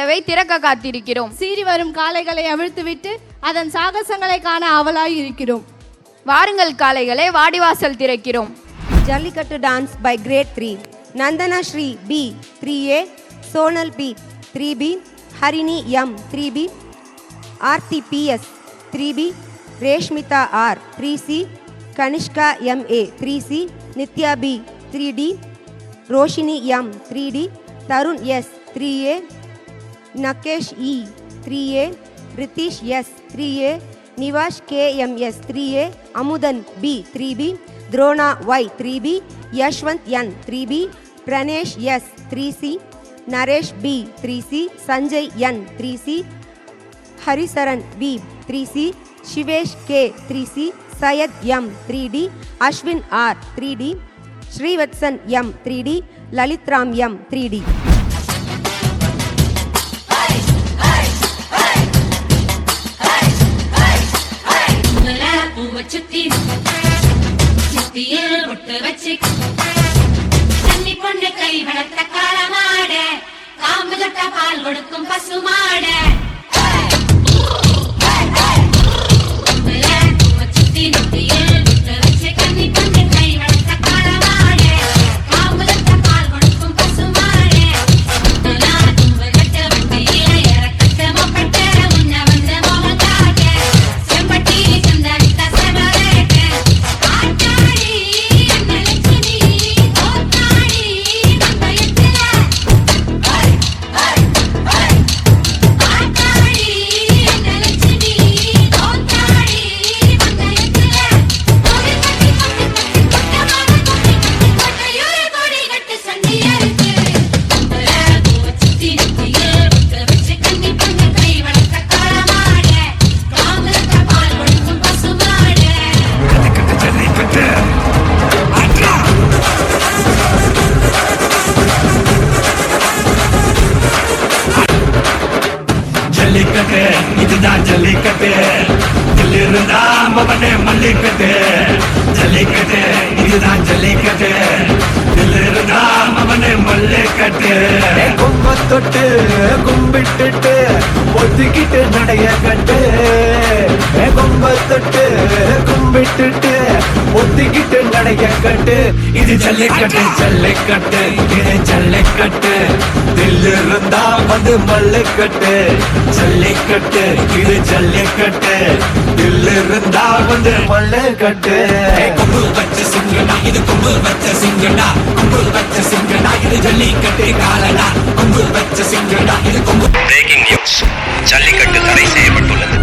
கதவை திறக்க காத்திருக்கிறோம். சீறி வரும் காளைகளை அவிழ்த்துவிட்டு அதன் சாகசங்களை காண ஆவலாய் இருக்கிறோம். வாருங்கள் காளைகளை, வாடிவாசல் திறக்கிறோம். Jallikattu dance by grade 3. Nandana Sri B 3A, Sonal B 3B, Harini M 3B, Aarthi PS 3B, Reshmitha R 3C, Kanishka MA 3C, Nithya B 3D, Roshini M 3D, Tharun S 3A, Nagesh E 3A, Rithish S 3A, Nivash KMS 3A, Amudhan B 3B, Drona Y 3B, Yashwanth N 3B, Pranesh S 3C, Naresh B 3C, Sanjay N 3C, Harisaran B 3C, Shivesh K 3C, Syed M 3D, Ashwin R 3D, Srivatsan M 3D, Lalit Ram M 3D. கை வளர்த்த காலமாட காம்பு தொட்ட பால் கொடுக்கும் பசுமாட ஜல்லிக்கட்டு இதுதான் ஜல்லிக்கட்டு, தில்லிருந்தா மவனே மல்லிக்கட்டு. ஜல்லிக்கட்டு இதுதான் ஜல்லிக்கட்டு, தில்லிருந்தா மவனே மல்லிக்கட்டு. கும்ப தொட்டு கும்பிட்டுட்டு ஒத்துக்கிட்டு நடைய கட்டு. கும்ப தொட்டு கும்பிட்டுட்டு ஒத்துக்கிட்டு நடைய கட்டு. இது ஜல்லிக்கட்டு ஜல்லிக்கட்டு, இது ஜல்லிக்கட்டு, தில்லிருந்தா வந்து மல்லிக்கட்டு. ஜல்லிக்கட்டு இது ஜல்லிக்கட்டு, தில்லிருந்தா வந்து மல்லிக்கட்டு. கொம்பு வச்ச சிங்கடா இது கொம்பு வச்ச சிங்கடா, கொம்பு வச்ச சிங்கடா இது ஜல்லிக்கட்டு காலடா. கொம்பு வச்ச சிங்கடா இது கொம்பு. பிரேக்கிங் நியூஸ், ஜல்லிக்கட்டு தடை செய்யப்பட்டுள்ளது.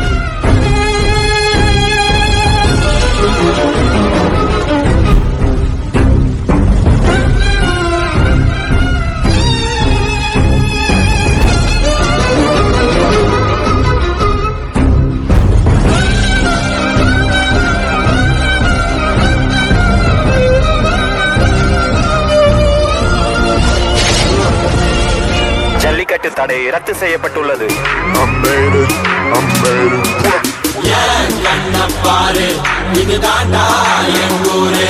ஜல்லிக்கட்டு தடை ரத்து செய்யப்பட்டுள்ளது. பாரு இதுதாண்டா என் ஊரு,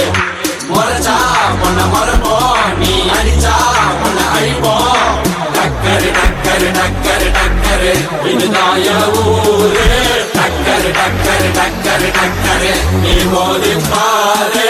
முறைச்சா பொண்ண மரப்போம், நீ அடிச்சா பொண்ண அழிப்போம். டக்கரு டக்கரு டக்கரு டக்கரு இதுதான் என் ஊரு. டக்கரு டக்கரு டக்கரு டக்கரு நீ மோதி பாரு.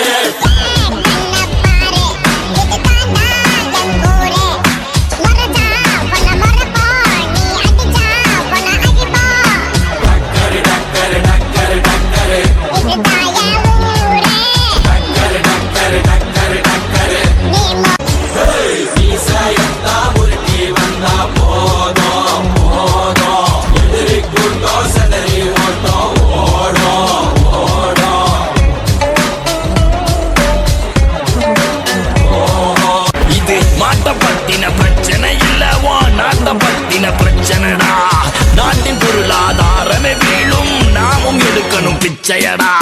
நாட்டின் பொருளாதாரமே வீழும், நாமும் எடுக்கணும் பிச்சையடா.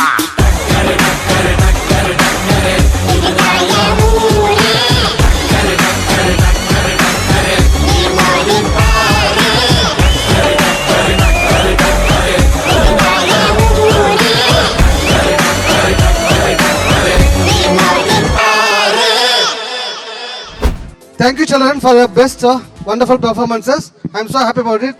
Thank you children for the best wonderful performances. I'm so happy about it.